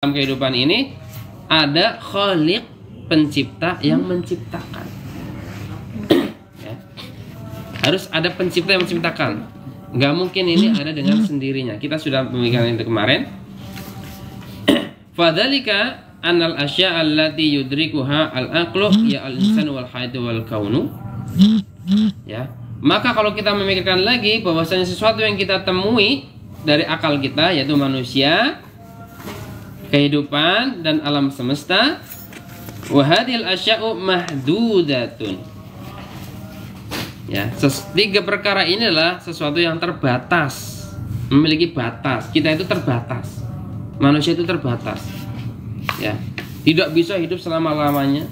dalam kehidupan ini ada khaliq, pencipta yang menciptakan. Ya. Harus ada pencipta yang menciptakan. Nggak mungkin ini ada dengan sendirinya. Kita sudah memikirkan itu kemarin. Fadzalika anal asya allati yudrikuha al-aqlu ya al-insan wal hayatu wal kaunu. Ya. Maka kalau kita memikirkan lagi bahwasanya sesuatu yang kita temui dari akal kita, yaitu manusia, kehidupan dan alam semesta, wahadil asya'u mahdudatun. Ya, tiga perkara ini adalah sesuatu yang terbatas, memiliki batas. Kita itu terbatas, manusia itu terbatas. Ya, tidak bisa hidup selama-lamanya,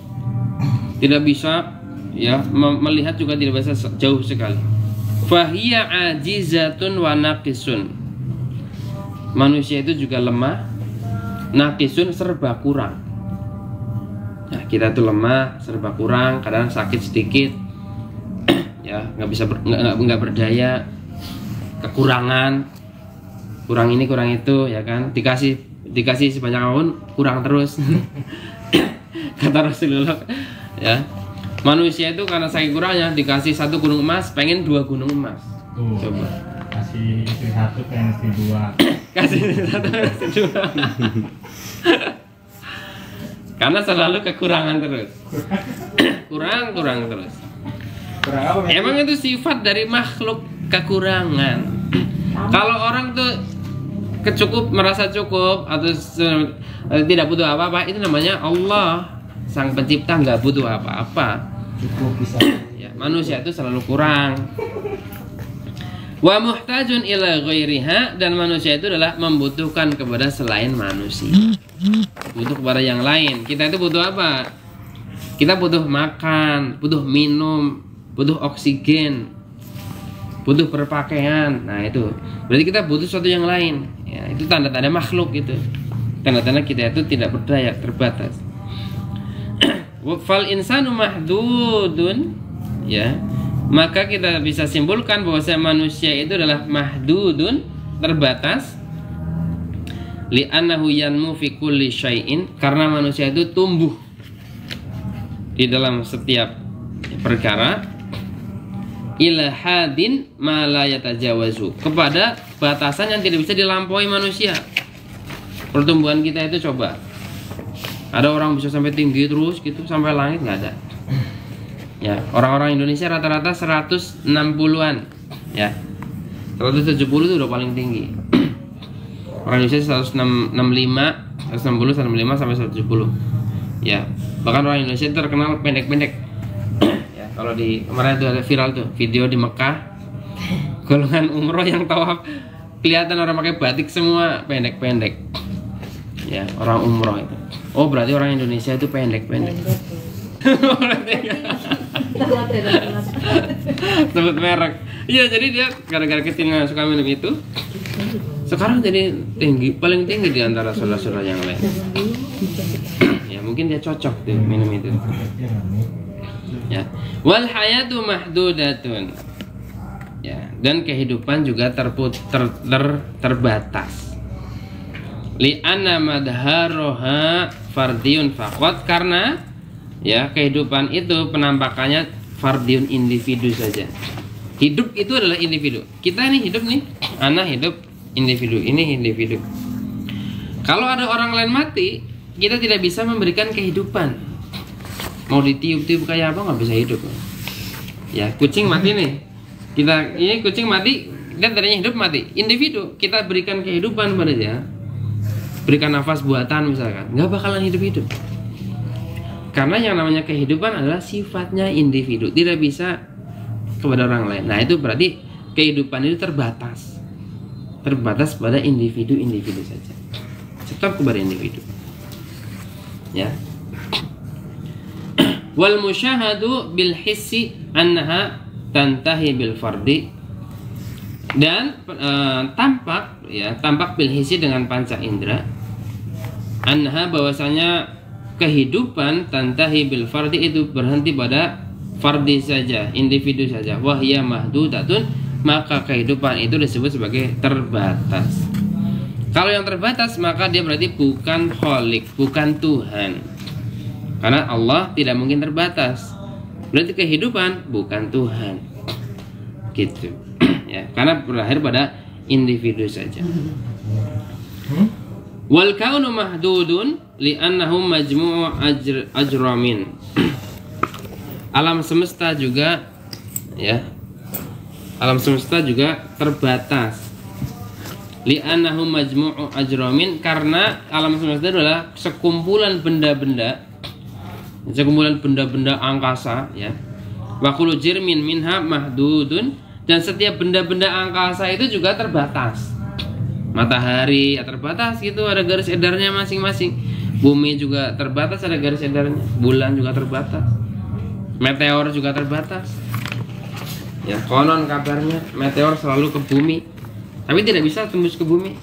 tidak bisa ya melihat juga tidak bisa jauh sekali. Fahiya ajizatun wa naqisun. Manusia itu juga lemah, naqisun serba kurang. Nah, kita tuh lemah, serba kurang, kadang sakit sedikit, ya nggak bisa nggak berdaya, kekurangan, kurang ini kurang itu, ya kan? Dikasih sebanyak apapun kurang terus. Kata Rasulullah, ya manusia itu karena saking kurangnya dikasih 1 gunung emas, pengen 2 gunung emas. Coba. Kasih istri 1 pengen istri 2. Kasih 1 pengen istri 2. Karena selalu kekurangan terus. Kurang terus. Kurang apa? Emang itu sifat dari makhluk, kekurangan. Kalau orang tuh merasa cukup atau tidak butuh apa-apa, itu namanya Allah, sang pencipta, nggak butuh apa-apa. Cukup bisa. Ya, manusia itu selalu kurang. Wa muhtajun ila ghairiha, dan manusia itu adalah membutuhkan kepada selain manusia. Butuh kepada yang lain. Kita itu butuh apa? Kita butuh makan, butuh minum, butuh oksigen, butuh berpakaian. Nah, itu berarti kita butuh sesuatu yang lain. Ya, itu tanda-tanda makhluk itu. Tanda-tanda kita itu tidak berdaya, terbatas. Fal insanu mahdudun, ya. Maka kita bisa simpulkan bahwa manusia itu adalah mahdudun, terbatas. Li'annahu yanmu fi kulli syai'in, karena manusia itu tumbuh di dalam setiap perkara, ila hadin ma la yatajawazu, kepada batasan yang tidak bisa dilampaui manusia. Pertumbuhan kita itu coba, ada orang bisa sampai tinggi terus gitu sampai langit, nggak ada. Ya, orang-orang Indonesia rata-rata 160-an, ya. 170 itu udah paling tinggi. Orang Indonesia 165, 160, 165 sampai 170. Ya, bahkan orang Indonesia terkenal pendek-pendek. Ya, kalau di kemarin itu ada viral tuh video di Mekah, golongan umroh yang tawaf kelihatan orang pakai batik semua pendek-pendek. Ya, orang umroh itu. Oh, berarti orang Indonesia itu pendek-pendek. Sebut merek. Iya, jadi dia gara-gara kecil nggak suka minum itu, sekarang jadi tinggi, paling tinggi di antara saudara-saudara yang lain. Ya, mungkin dia cocok tuh minum itu. Ya, wal hayatu mahdudatun. Ya, dan kehidupan juga terbatas. Li'anna madharoha fardiyun faqat, karena ya kehidupan itu penampakannya fardiyun, individu saja. Hidup itu adalah individu. Kita ini hidup nih, anak hidup, individu ini individu. Kalau ada orang lain mati, kita tidak bisa memberikan kehidupan. Mau ditiup-tiup kayak apa nggak bisa hidup. Ya, kucing mati nih, kita ini kucing mati, dan tadinya hidup mati. Individu kita berikan kehidupan pada dia, berikan nafas buatan misalkan, nggak bakalan hidup-hidup. Karena yang namanya kehidupan adalah sifatnya individu, tidak bisa kepada orang lain. Nah, itu berarti kehidupan itu terbatas pada individu-individu saja. Stop kepada individu. Ya. Wal musyahadu bil hissi annaha tantahi bil fardi, dan tampak bil hissi dengan panca indera, annaha bahwasanya kehidupan tantahi bil fardi itu berhenti pada fardi saja, individu saja. Wahya mahdudatun, maka kehidupan itu disebut sebagai terbatas. Kalau yang terbatas maka dia berarti bukan Khalik, bukan Tuhan. Karena Allah tidak mungkin terbatas. Berarti kehidupan bukan Tuhan. Gitu. Ya, karena berakhir pada individu saja. Wal kaunu mahdudun li'annahum majmu'u ajramin. Alam semesta juga ya. Alam semesta juga terbatas. Li'annahum majmu'u ajramin, karena alam semesta adalah sekumpulan benda-benda angkasa ya. Wa kullu jirmin minha mahdudun, dan setiap benda-benda angkasa itu juga terbatas. Matahari ya terbatas gitu, ada garis edarnya masing-masing. Bumi juga terbatas, ada garis edarnya. Bulan juga terbatas. Meteor juga terbatas. Ya, konon kabarnya meteor selalu ke bumi, tapi tidak bisa tembus ke bumi.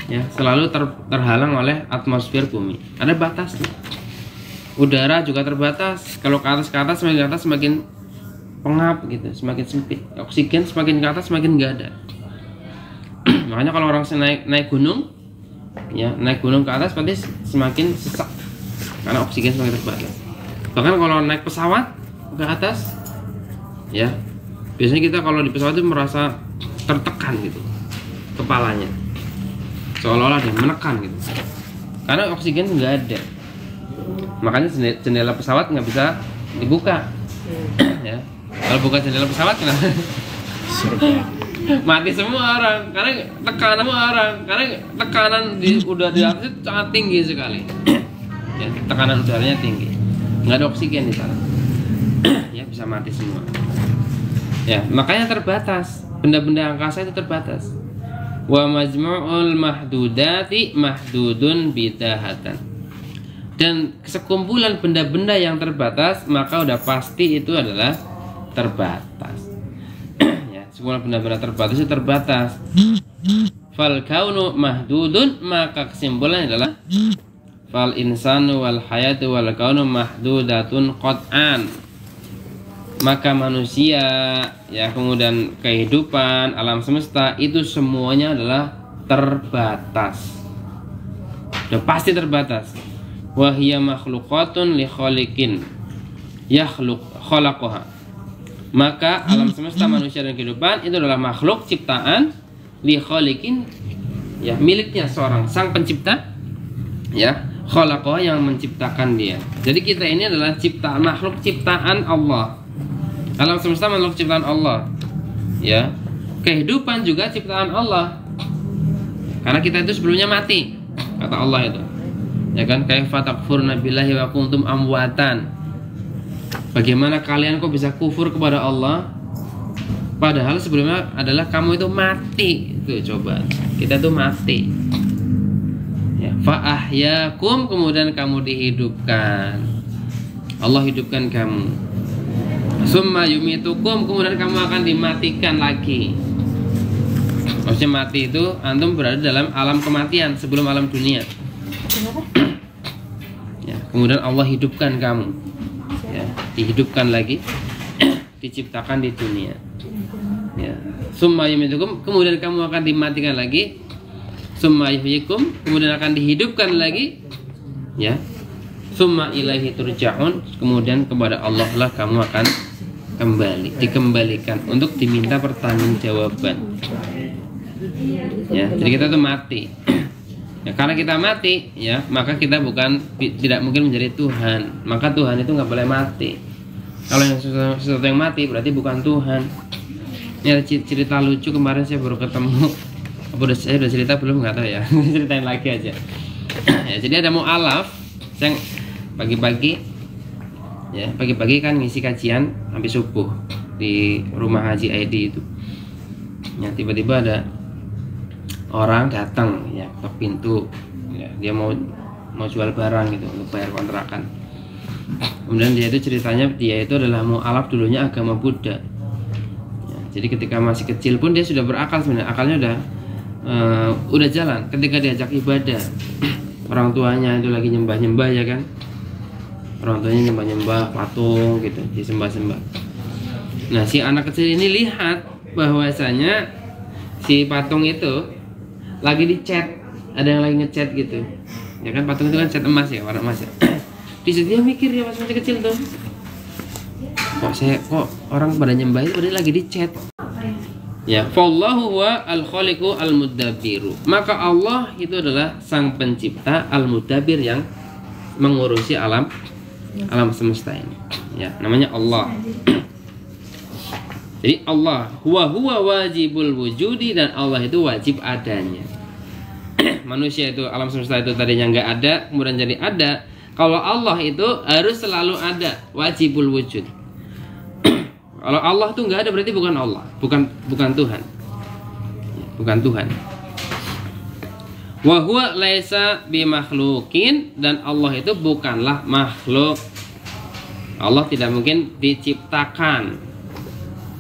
Ya, selalu terhalang oleh atmosfer bumi. Ada batasnya. Udara juga terbatas. Kalau ke atas semakin ke atas semakin pengap gitu, semakin sempit. Oksigen semakin ke atas semakin nggak ada. Makanya kalau orang naik gunung, ya naik gunung ke atas pasti semakin sesak karena oksigen semakin terbatas. Bahkan kalau naik pesawat ke atas, ya biasanya kita kalau di pesawat itu merasa tertekan gitu, kepalanya seolah-olah ada yang menekan gitu, karena oksigen nggak ada. Makanya jendela pesawat nggak bisa dibuka. Ya, kalau buka jendela pesawat kenapa? Mati semua orang karena tekanan di udara di atas itu sangat tinggi sekali. Ya, tekanan udaranya tinggi, nggak ada oksigen di sana. Ya, bisa mati semua. Ya, makanya terbatas. Benda-benda angkasa itu terbatas. Wa majmu'ul mahdudati mahdudun bidahatan. Dan sekumpulan benda-benda yang terbatas maka udah pasti itu adalah terbatas. Ya, sekumpulan benda-benda terbatas itu terbatas. Fal kaunu mahdudun, maka kesimpulannya adalah fal insanu wal hayatu wal kaunu mahdudatun qat'an. Maka manusia, ya kemudian kehidupan, alam semesta itu semuanya adalah terbatas. Udah pasti terbatas. Wa hiya makhluqatun li khaliqin yakhluq khalaqaha. Maka alam semesta, manusia dan kehidupan itu adalah makhluk ciptaan li khaliqin, ya miliknya seorang sang pencipta, ya khalaqaha yang menciptakan dia. Jadi kita ini adalah ciptaan, makhluk ciptaan Allah. Alam semesta makhluk ciptaan Allah, ya. Kehidupan juga ciptaan Allah. Karena kita itu sebelumnya mati, kata Allah itu. Ya kan, kaifa takfuruna billahi wa kuntum amwatan. Bagaimana kalian kok bisa kufur kepada Allah padahal sebelumnya adalah kamu itu mati. Itu coba. Kita tuh mati. Ya, fa ahyakum, kemudian kamu dihidupkan. Allah hidupkan kamu. Summa yumitukum, kemudian kamu akan dimatikan lagi. Maksudnya mati itu antum berada dalam alam kematian sebelum alam dunia. Ya, kemudian Allah hidupkan kamu, ya, dihidupkan lagi, diciptakan di dunia. Ya. Summa yumitukum, kemudian kamu akan dimatikan lagi. Summa yuhyikum, kemudian akan dihidupkan lagi. Ya. Summa ilaihi turja'un, kemudian kepada Allah lah kamu akan kembali, dikembalikan untuk diminta pertanggungjawaban. Ya, jadi kita tuh mati. Ya, karena kita mati, ya maka kita tidak mungkin menjadi Tuhan. Maka Tuhan itu nggak boleh mati. Kalau yang sesuatu yang mati berarti bukan Tuhan. Ini ada cerita lucu kemarin saya baru ketemu. Saya udah cerita belum nggak tahu ya. Ceritain lagi aja. Ya, jadi ada mu'alaf yang pagi-pagi, ya pagi-pagi kan ngisi kajian habis subuh di rumah Haji Aidi itu. Ya, tiba-tiba ada orang datang ya ke pintu, ya, dia mau jual barang gitu untuk bayar kontrakan. Kemudian dia itu ceritanya dia itu adalah mu'alaf dulunya agama Buddha. Ya, jadi ketika masih kecil pun dia sudah berakal sebenarnya, akalnya udah jalan. Ketika diajak ibadah, orang tuanya itu lagi nyembah-nyembah ya kan, orang tuanya nyembah-nyembah patung gitu, disembah-sembah. Nah si anak kecil ini lihat bahwasanya si patung itu lagi di chat, ada yang lagi ngechat gitu. Ya kan patung itu kan cat emas ya, warna emas ya. Di situ dia mikir ya pas masih kecil tuh. Kok orang pada nyembah itu padahal lagi di chat. Ya, fallahu wa al-khaliqu al-mudabbiru. Maka Allah itu adalah sang pencipta al-mudabbir yang mengurusi alam semesta ini. Ya, namanya Allah. Jadi Allah huwa wajibul wujudi, dan Allah itu wajib adanya. Manusia itu, alam semesta itu tadinya nggak ada, kemudian jadi ada. Kalau Allah itu harus selalu ada, wajibul wujud. Kalau Allah tuh nggak ada berarti bukan Allah, bukan Tuhan, bukan Tuhan. Wa huwa laisa bimakhluqin, dan Allah itu bukanlah makhluk. Allah tidak mungkin diciptakan.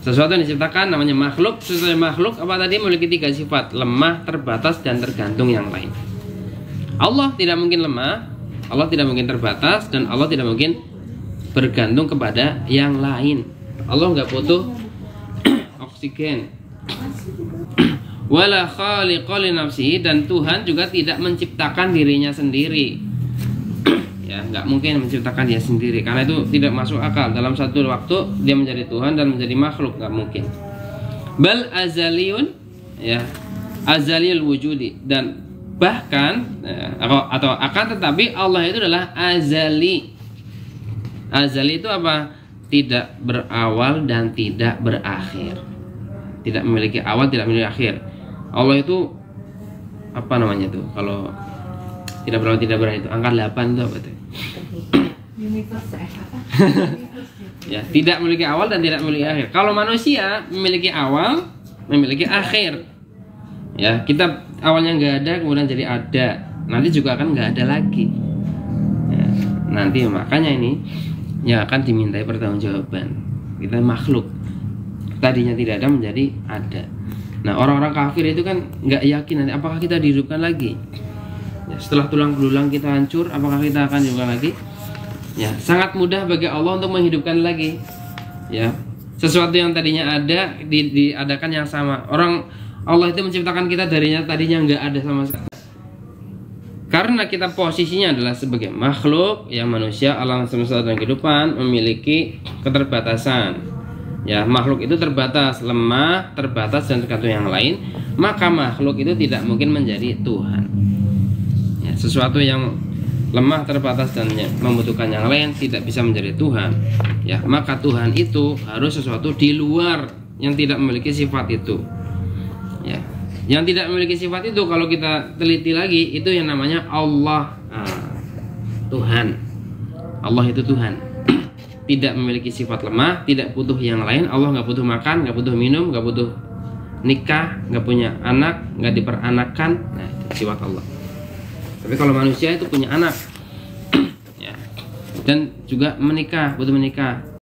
Sesuatu yang diciptakan namanya makhluk. Sesuatu yang makhluk apa tadi memiliki 3 sifat: lemah, terbatas, dan tergantung yang lain. Allah tidak mungkin lemah, Allah tidak mungkin terbatas, dan Allah tidak mungkin bergantung kepada yang lain. Allah nggak butuh oksigen. Wala khaliqa li nafsihi, dan Tuhan juga tidak menciptakan dirinya sendiri. Ya, nggak mungkin menciptakan dia sendiri, karena itu tidak masuk akal. Dalam satu waktu dia menjadi Tuhan dan menjadi makhluk, nggak mungkin. Bal azaliyun, ya, azaliyul wujudi, dan bahkan atau akan tetapi Allah itu adalah azali. Azali itu apa? Tidak berawal dan tidak berakhir. Tidak memiliki awal, tidak memiliki akhir. Allah itu apa namanya tuh? Kalau tidak berawal tidak berakhir itu angka 8 itu apa tuh? Ya, tidak memiliki awal dan tidak memiliki akhir. Kalau manusia memiliki awal, memiliki akhir. Ya, kita awalnya nggak ada, kemudian jadi ada. Nanti juga akan nggak ada lagi. Ya, nanti makanya ini yang akan dimintai pertanggungjawaban. Kita makhluk, tadinya tidak ada menjadi ada. Nah, orang-orang kafir itu kan nggak yakin nanti apakah kita dihidupkan lagi. Ya, setelah tulang belulang kita hancur, apakah kita akan dihidupkan lagi? Ya, sangat mudah bagi Allah untuk menghidupkan lagi. Ya, sesuatu yang tadinya ada diadakan yang sama. Allah itu menciptakan kita tadinya nggak ada sama sekali. Karena kita posisinya adalah sebagai makhluk, yang manusia, alam semesta dan kehidupan memiliki keterbatasan. Ya, makhluk itu terbatas, lemah, terbatas, dan tergantung yang lain. Maka makhluk itu tidak mungkin menjadi Tuhan. Ya, sesuatu yang lemah, terbatas, dan membutuhkan yang lain tidak bisa menjadi Tuhan. Ya, maka Tuhan itu harus sesuatu di luar yang tidak memiliki sifat itu. Ya, yang tidak memiliki sifat itu kalau kita teliti lagi itu yang namanya Allah. Tuhan. Allah itu Tuhan. Tidak memiliki sifat lemah, tidak butuh yang lain. Allah nggak butuh makan, nggak butuh minum, nggak butuh nikah, nggak punya anak, nggak diperanakan. Nah, itu sifat Allah. Tapi kalau manusia itu punya anak, ya, dan juga menikah, butuh menikah.